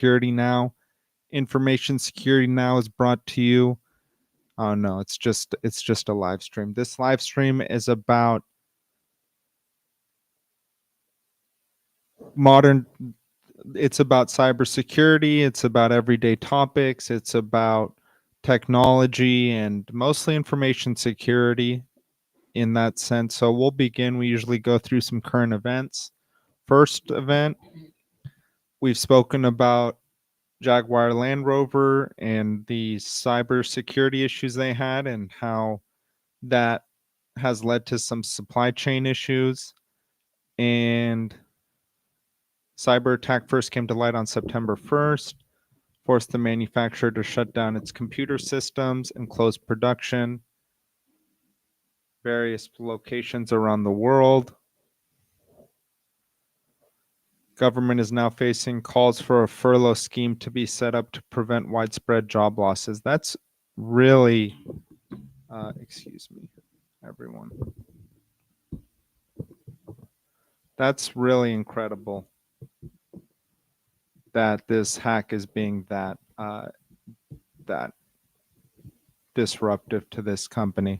Security Now. Information Security Now is brought to you. Oh no, it's just a live stream. This live stream is about it's about cybersecurity, it's about everyday topics, it's about technology and mostly information security in that sense. So we'll begin. We usually go through some current events. First event, we've spoken about Jaguar Land Rover and the cybersecurity issues they had and how that has led to some supply chain issues. And cyber attack first came to light on September 1st, forced the manufacturer to shut down its computer systems and close production. Various locations around the world. Government is now facing calls for a furlough scheme to be set up to prevent widespread job losses. That's really, excuse me, everyone. That's really incredible that this hack is being that disruptive to this company.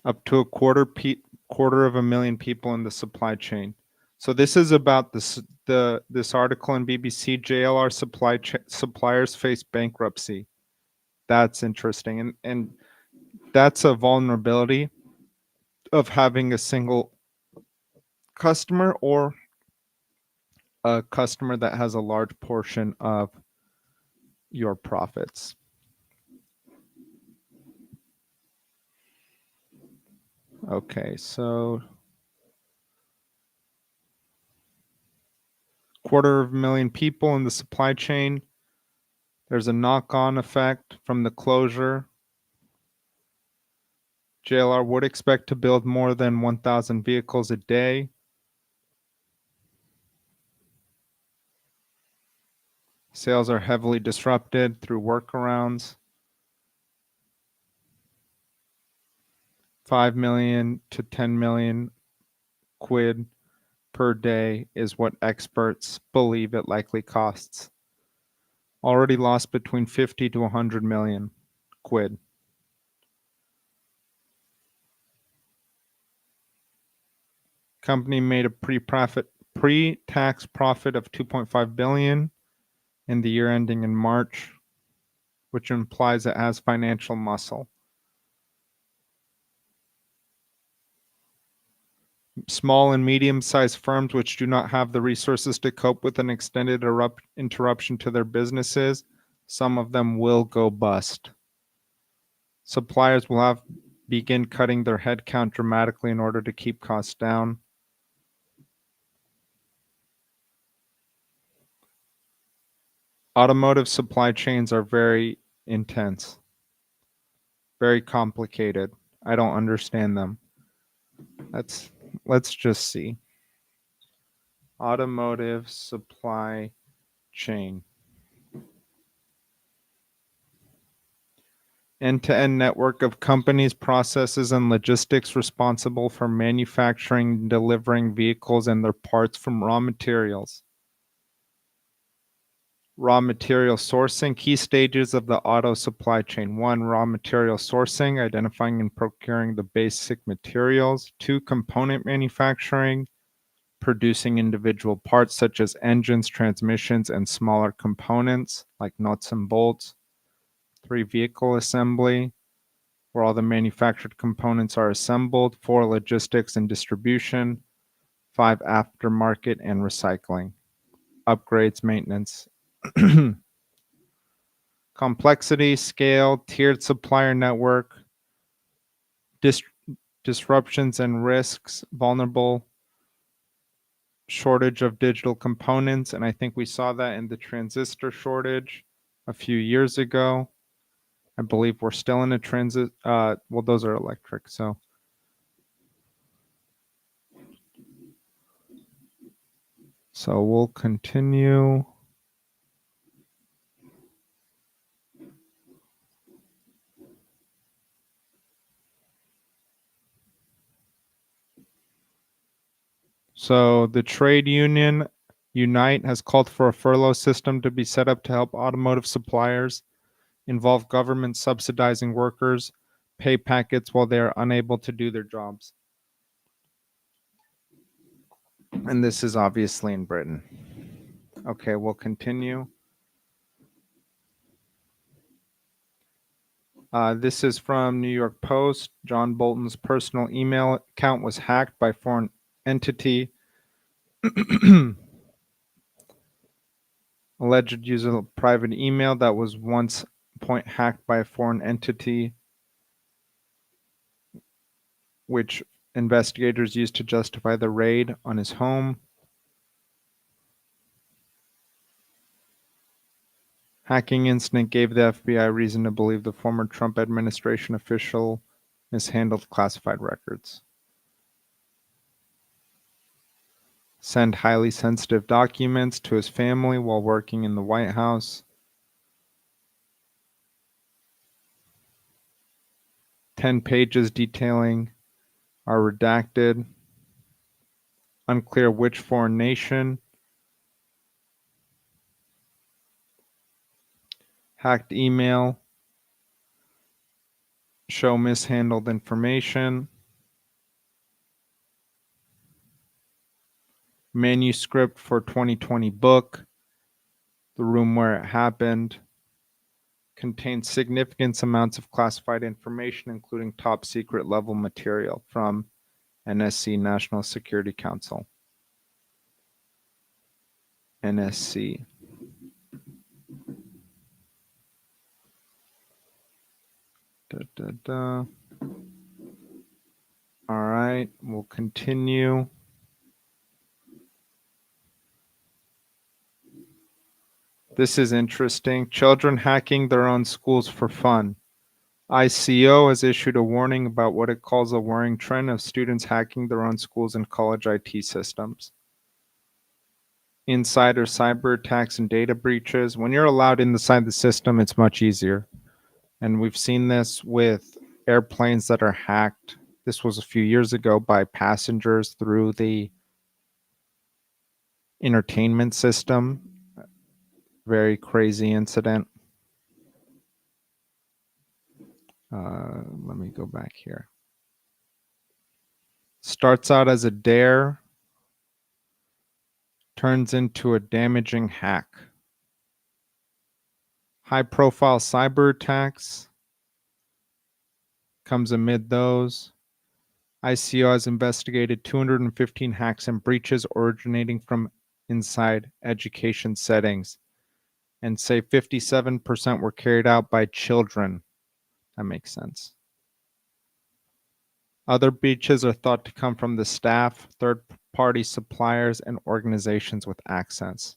Up to a quarter of a million people in the supply chain. So this is about this article in BBC. JLR suppliers face bankruptcy. That's interesting, and that's a vulnerability of having a single customer or a customer that has a large portion of your profits. Okay, so quarter of a million people in the supply chain. There's a knock-on effect from the closure. JLR would expect to build more than 1,000 vehicles a day. Sales are heavily disrupted through workarounds. 5 million to 10 million quid per day is what experts believe it likely costs. Already lost between 50 to 100 million quid. Company made a pre-tax profit of 2.5 billion in the year ending in March, which implies it has financial muscle. Small and medium-sized firms which do not have the resources to cope with an extended interruption to their businesses, some of them will go bust. Suppliers will begin cutting their headcount dramatically in order to keep costs down. Automotive supply chains are very intense, very complicated. I don't understand them. Let's just see. Automotive supply chain. End-to-end network of companies, processes, and logistics responsible for manufacturing and delivering vehicles and their parts from raw materials. Raw material sourcing, key stages of the auto supply chain. 1, raw material sourcing, identifying and procuring the basic materials. 2, component manufacturing, producing individual parts such as engines, transmissions, and smaller components like nuts and bolts. 3, vehicle assembly, where all the manufactured components are assembled. 4, logistics and distribution. 5, aftermarket and recycling. Upgrades, maintenance. Complexity, scale, tiered supplier network, disruptions and risks, vulnerable, shortage of digital components, and I think we saw that in the transistor shortage a few years ago. I believe we're still in a well, those are electric, so. So we'll continue. So the trade union Unite has called for a furlough system to be set up to help automotive suppliers involve government subsidizing workers pay packets while they are unable to do their jobs. And this is obviously in Britain. Okay, we'll continue. This is from New York Post. John Bolton's personal email account was hacked by foreign entity. Alleged user of private email that was once point hacked by a foreign entity, which investigators used to justify the raid on his home. Hacking incident gave the FBI reason to believe the former Trump administration official mishandled classified records. Send highly sensitive documents to his family while working in the White House. 10 pages detailing are redacted. Unclear which foreign nation. Hacked email. Show mishandled information. Manuscript for 2020 book. The room where it happened. Contains significant amounts of classified information, including top secret level material from NSC, National Security Council. NSC. All right, we'll continue. This is interesting. Children hacking their own schools for fun. ICO has issued a warning about what it calls a worrying trend of students hacking their own schools and college IT systems. Insider cyber attacks and data breaches. When you're allowed inside the system, it's much easier. And we've seen this with airplanes that are hacked. This was a few years ago by passengers through the entertainment system. Very crazy incident. Let me go back here. Starts out as a dare, turns into a damaging hack. High-profile cyber attacks comes amid those. ICO has investigated 215 hacks and breaches originating from inside education settings, and say 57% were carried out by children. That makes sense. Other breaches are thought to come from the staff, third-party suppliers, and organizations with access.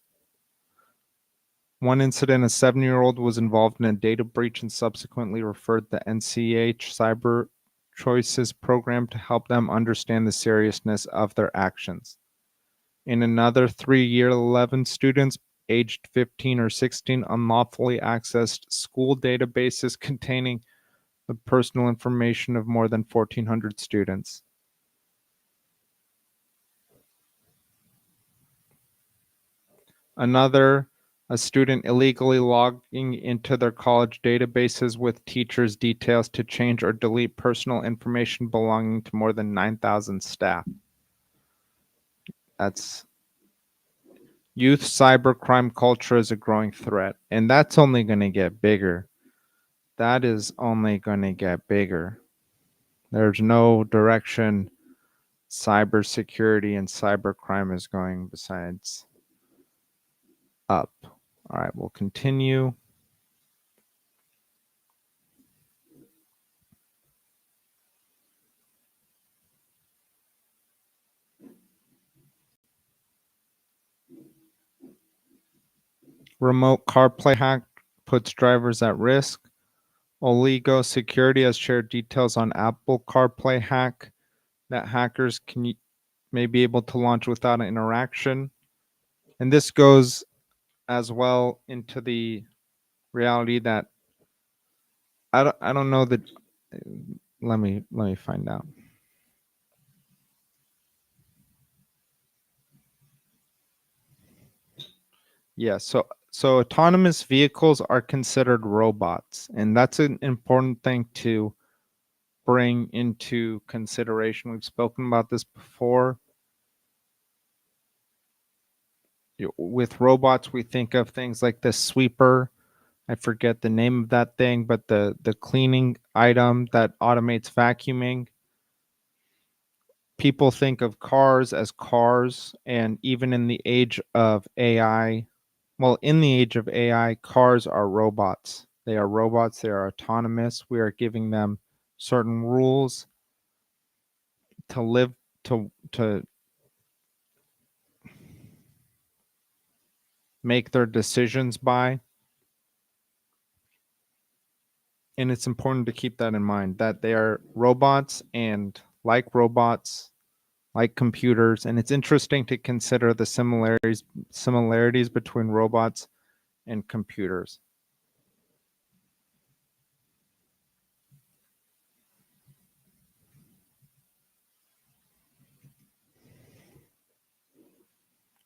One incident, a 7-year-old was involved in a data breach and subsequently referred the NCH Cyber Choices program to help them understand the seriousness of their actions. In another 3-year, 11 students aged 15 or 16 unlawfully accessed school databases containing the personal information of more than 1,400 students. Another, a student illegally logging into their college databases with teachers' details to change or delete personal information belonging to more than 9,000 staff. That's youth cybercrime culture is a growing threat, and that's only going to get bigger. That is only going to get bigger. There's no direction cybersecurity and cybercrime is going besides up. All right, we'll continue. Remote CarPlay hack puts drivers at risk. Oligo Security has shared details on Apple CarPlay hack that hackers may be able to launch without an interaction. And this goes as well into the reality that I don't know that. Let me find out. Yeah, so autonomous vehicles are considered robots, and that's an important thing to bring into consideration. We've spoken about this before. With robots, we think of things like the sweeper. I forget the name of that thing, but the cleaning item that automates vacuuming. People think of cars as cars, and even in the age of AI, well, in the age of AI, cars are robots. They are robots, they are autonomous. We are giving them certain rules to live to make their decisions by. And it's important to keep that in mind that they are robots, and like computers, and it's interesting to consider the similarities between robots and computers.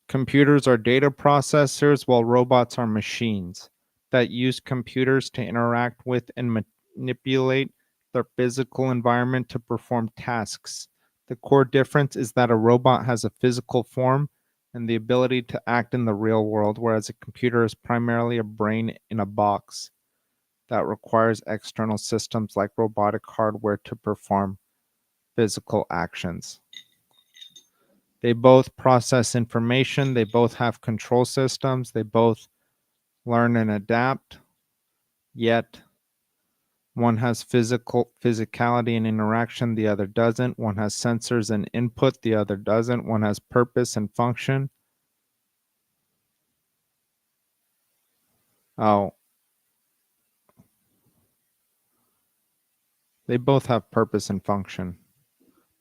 Computers are data processors, while robots are machines that use computers to interact with and manipulate their physical environment to perform tasks. The core difference is that a robot has a physical form and the ability to act in the real world, whereas a computer is primarily a brain in a box that requires external systems like robotic hardware to perform physical actions. They both process information, they both have control systems, they both learn and adapt, yet one has physicality and interaction, the other doesn't. One has sensors and input, the other doesn't. One has purpose and function. Oh, they both have purpose and function,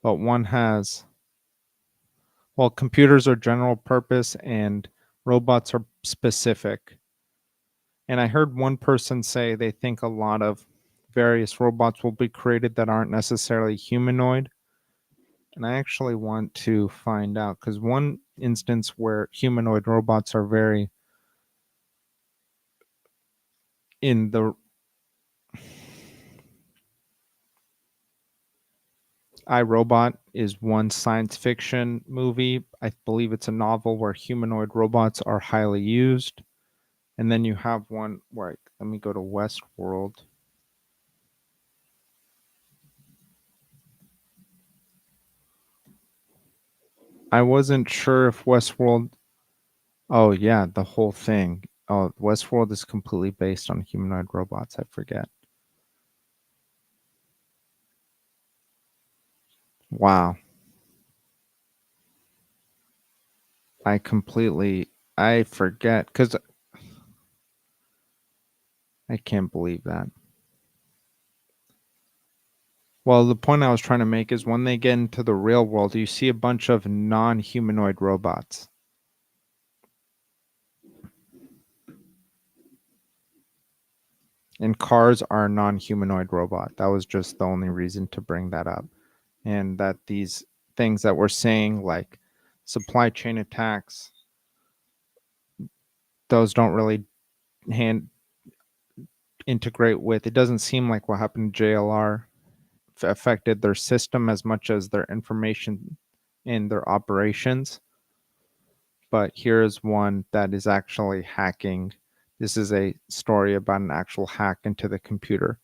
but one has, well, computers are general purpose and robots are specific. And I heard one person say they think a lot of various robots will be created that aren't necessarily humanoid. And I actually want to find out because one instance where humanoid robots are very in the iRobot is one science fiction movie. I believe it's a novel where humanoid robots are highly used. And then you have one where, let me go to Westworld. I wasn't sure if Westworld. Oh, yeah, the whole thing. Oh, Westworld is completely based on humanoid robots. I forget. Wow. I forget because I can't believe that. Well, the point I was trying to make is when they get into the real world, you see a bunch of non humanoid robots. And cars are a non humanoid robot. That was just the only reason to bring that up. And that these things that we're saying, like supply chain attacks, those don't really hand integrate with. It doesn't seem like what happened to JLR affected their system as much as their information in their operations. But here's one that is actually hacking. This is a story about an actual hack into the computer.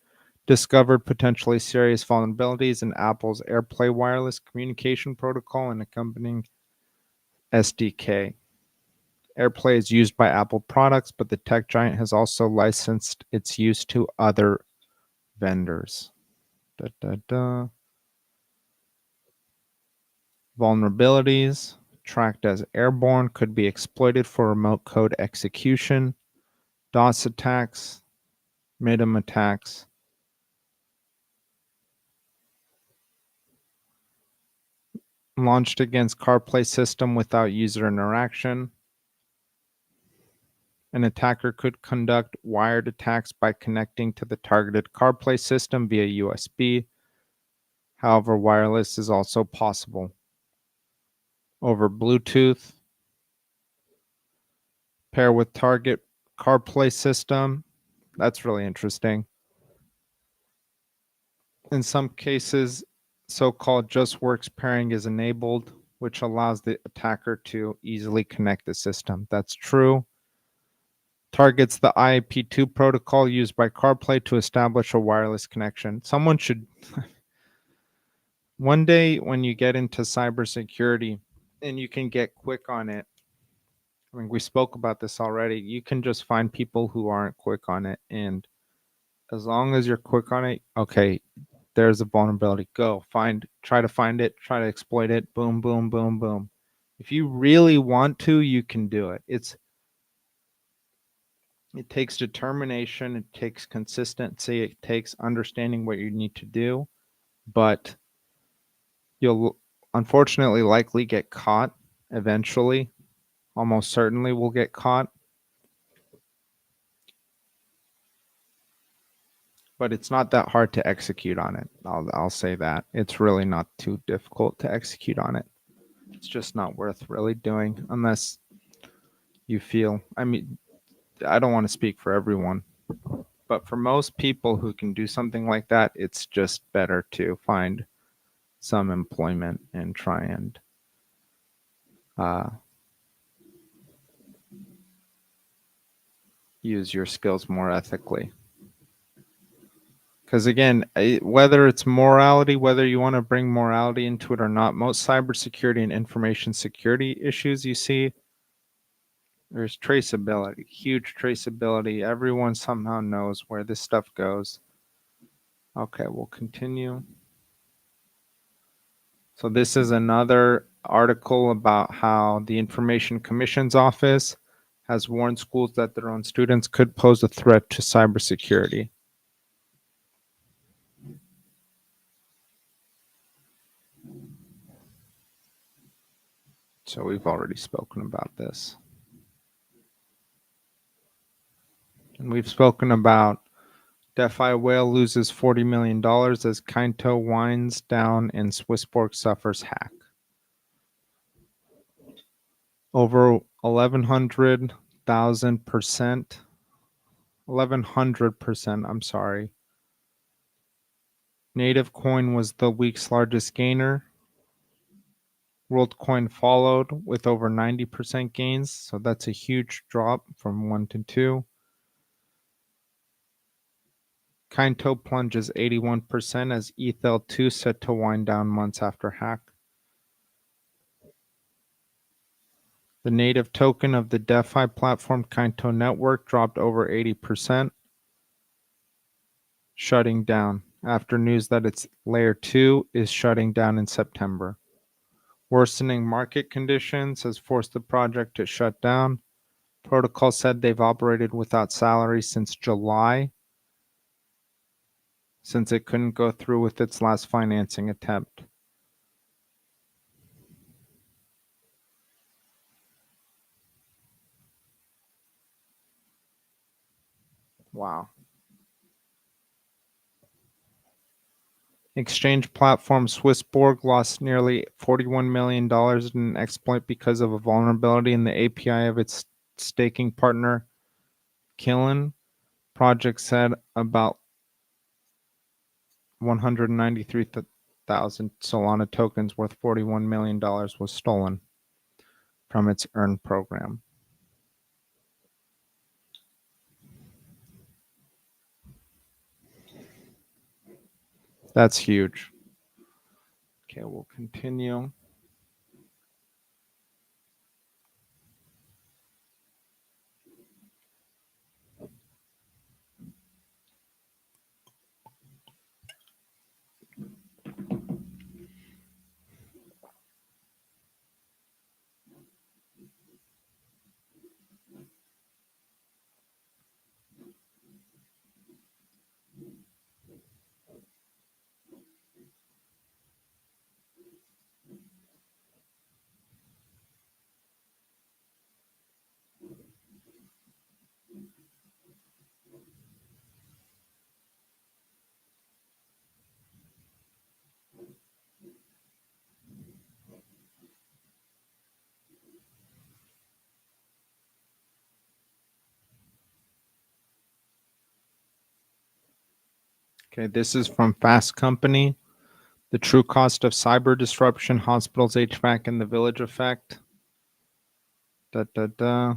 Discovered potentially serious vulnerabilities in Apple's AirPlay wireless communication protocol and accompanying SDK. AirPlay is used by Apple products, but the tech giant has also licensed its use to other vendors. Da, da, da. Vulnerabilities tracked as airborne could be exploited for remote code execution. DOS attacks, MIDM attacks. Launched against CarPlay system without user interaction. An attacker could conduct wired attacks by connecting to the targeted CarPlay system via USB. However, wireless is also possible. Over Bluetooth, pair with target CarPlay system. That's really interesting. In some cases, so-called just works pairing is enabled, which allows the attacker to easily connect the system. That's true. Targets the IP2 protocol used by CarPlay to establish a wireless connection. Someone should one day when you get into cybersecurity and you can get quick on it. I mean, we spoke about this already. You can just find people who aren't quick on it, and as long as you're quick on it, okay, there's a vulnerability. Go try to find it, try to exploit it. Boom, boom, boom, boom. If you really want to, you can do it. It takes determination, it takes consistency, it takes understanding what you need to do, but you'll unfortunately likely get caught eventually. Almost certainly will get caught. But it's not that hard to execute on it. I'll say that. It's really not too difficult to execute on it. It's just not worth really doing unless you feel, I mean, I don't want to speak for everyone, but for most people who can do something like that, it's just better to find some employment and try and use your skills more ethically. Because again, whether it's morality, whether you want to bring morality into it or not, most cybersecurity and information security issues you see, there's traceability, huge traceability. Everyone somehow knows where this stuff goes. Okay, we'll continue. So this is another article about how the Information Commission's Office has warned schools that their own students could pose a threat to cybersecurity. So we've already spoken about this. And we've spoken about DeFi whale loses $40 million as Kainto winds down and Swissborg suffers hack. Over 1,100%, I'm sorry. Native coin was the week's largest gainer. WorldCoin followed with over 90% gains, so that's a huge drop from 1 to 2. Kainto plunges 81% as ETHL2 set to wind down months after hack. The native token of the DeFi platform Kainto Network dropped over 80%, shutting down after news that its layer 2 is shutting down in September. Worsening market conditions has forced the project to shut down. Protocol said they've operated without salary since July, since it couldn't go through with its last financing attempt. Wow. Exchange platform Swissborg lost nearly $41 million in an exploit because of a vulnerability in the API of its staking partner, Killen. Project said about 193,000 Solana tokens worth $41 million was stolen from its Earn program. That's huge. Okay, we'll continue. Okay, this is from Fast Company. The true cost of cyber disruption, hospitals, HVAC, and the village effect. Da, da, da.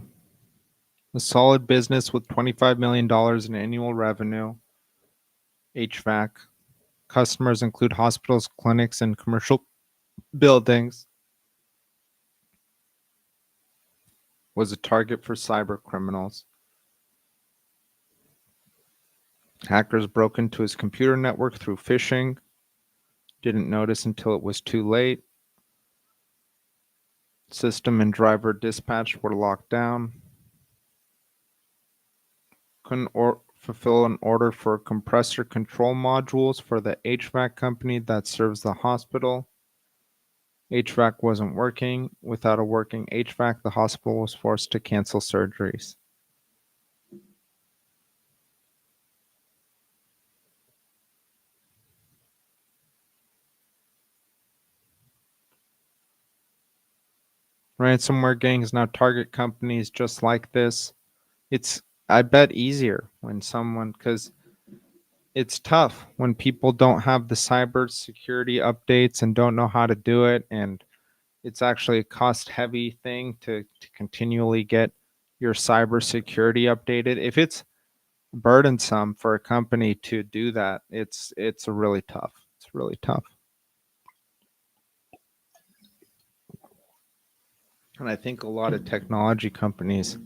A solid business with $25 million in annual revenue. HVAC. Customers include hospitals, clinics, and commercial buildings. Was a target for cyber criminals. Hackers broke into his computer network through phishing. Didn't notice until it was too late. System and driver dispatch were locked down. Couldn't fulfill an order for compressor control modules for the HVAC company that serves the hospital. HVAC wasn't working. Without a working HVAC, the hospital was forced to cancel surgeries. Ransomware gangs now target companies just like this. It's, I bet, easier when someone, because it's tough when people don't have the cyber security updates and don't know how to do it. And it's actually a cost heavy thing to continually get your cyber security updated. If it's burdensome for a company to do that, it's really tough. It's really tough. And I think a lot of technology companies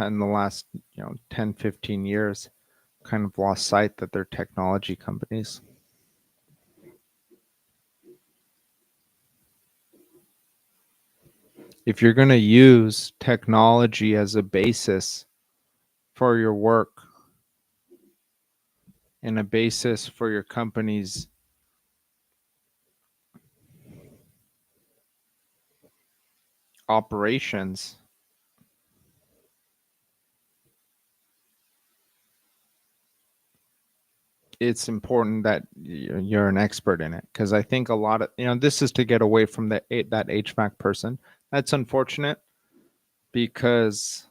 in the last 10, 15 years kind of lost sight that they're technology companies. If you're going to use technology as a basis for your work and a basis for your company's operations, it's important that you're an expert in it, because I think a lot of this is to get away from that HVAC person. That's unfortunate because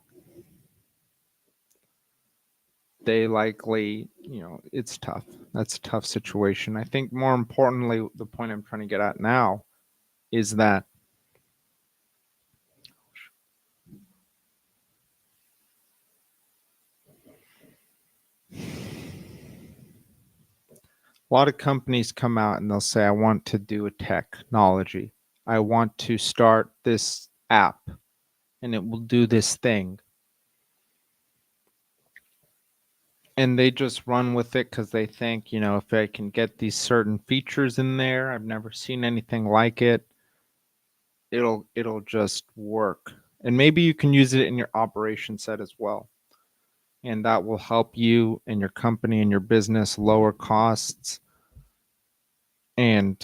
they likely, it's tough. That's a tough situation. I think more importantly, the point I'm trying to get at now is that a lot of companies come out and they'll say, I want to do a technology. I want to start this app and it will do this thing. And they just run with it because they think, if I can get these certain features in there, I've never seen anything like it, it'll just work. And maybe you can use it in your operation set as well. And that will help you and your company and your business lower costs and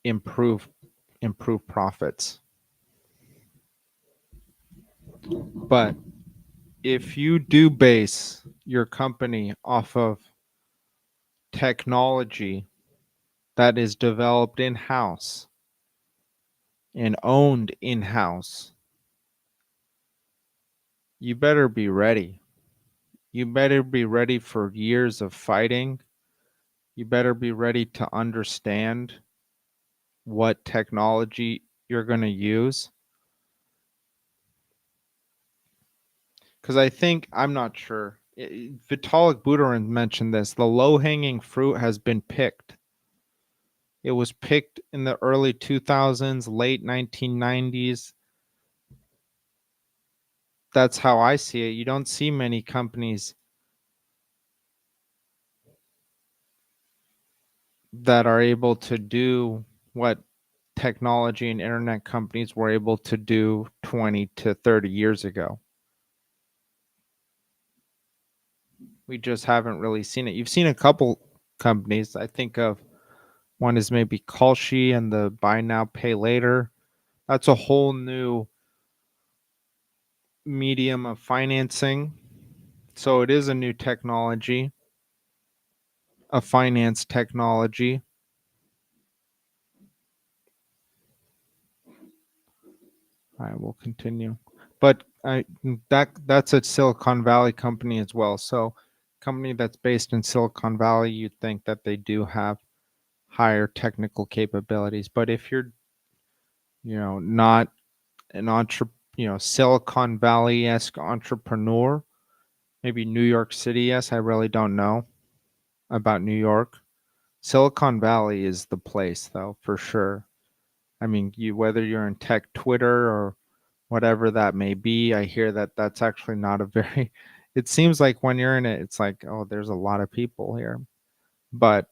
improve profits. But if you do base your company off of technology that is developed in-house and owned in-house, you better be ready. You better be ready for years of fighting. You better be ready to understand what technology you're going to use. Because I think, I'm not sure, Vitalik Buterin mentioned this, the low-hanging fruit has been picked. It was picked in the early 2000s, late 1990s. That's how I see it. You don't see many companies that are able to do what technology and internet companies were able to do 20 to 30 years ago. We just haven't really seen it. You've seen a couple companies. I think of one is maybe Kalshi and the buy now, pay later. That's a whole new medium of financing. So it is a new technology, a finance technology. I will continue. But that's a Silicon Valley company as well. So company that's based in Silicon Valley, you'd think that they do have higher technical capabilities. But if you're, not an Silicon Valley-esque entrepreneur, maybe New York City, yes, I really don't know about New York. Silicon Valley is the place, though, for sure. I mean, whether you're in tech Twitter or whatever that may be, I hear that that's actually not a very, it seems like when you're in it, it's like, oh, there's a lot of people here. But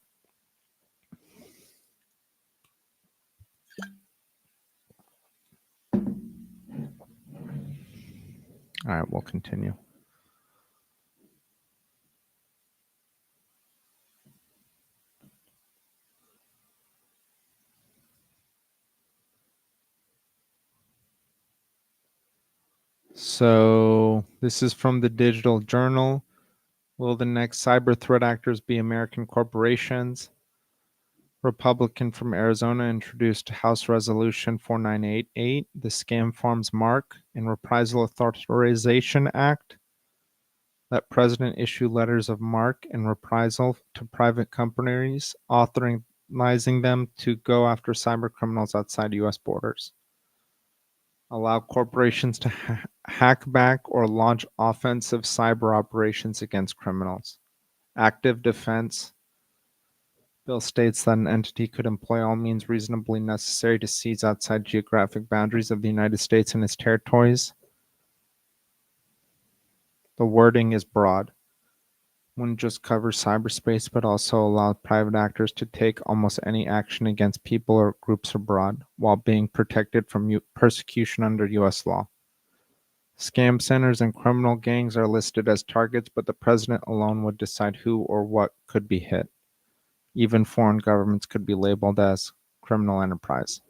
all right, we'll continue. So this is from the Digital Journal. Will the next cyber threat actors be American corporations? Republican from Arizona introduced House Resolution 4988, the Scam Farms Mark and Reprisal Authorization Act. Let President issue letters of mark and reprisal to private companies, authorizing them to go after cyber criminals outside U.S. borders. Allow corporations to hack back or launch offensive cyber operations against criminals. Active defense. Bill states that an entity could employ all means reasonably necessary to seize outside geographic boundaries of the United States and its territories. The wording is broad. Wouldn't just cover cyberspace, but also allow private actors to take almost any action against people or groups abroad while being protected from persecution under U.S. law. Scam centers and criminal gangs are listed as targets, but the president alone would decide who or what could be hit. Even foreign governments could be labeled as criminal enterprise.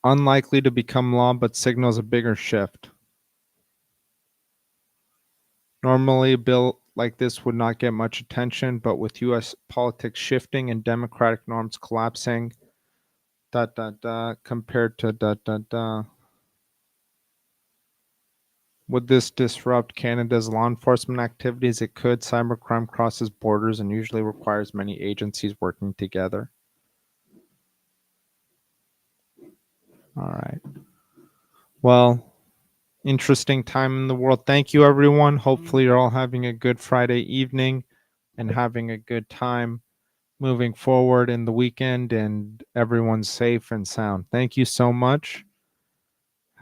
Unlikely to become law, but signals a bigger shift. Normally, a bill like this would not get much attention, but with U.S. politics shifting and democratic norms collapsing, compared to would this disrupt Canada's law enforcement activities? It could. Cybercrime crosses borders and usually requires many agencies working together. All right. Well, interesting time in the world. Thank you, everyone. Hopefully, you're all having a good Friday evening and having a good time moving forward in the weekend, and everyone's safe and sound. Thank you so much.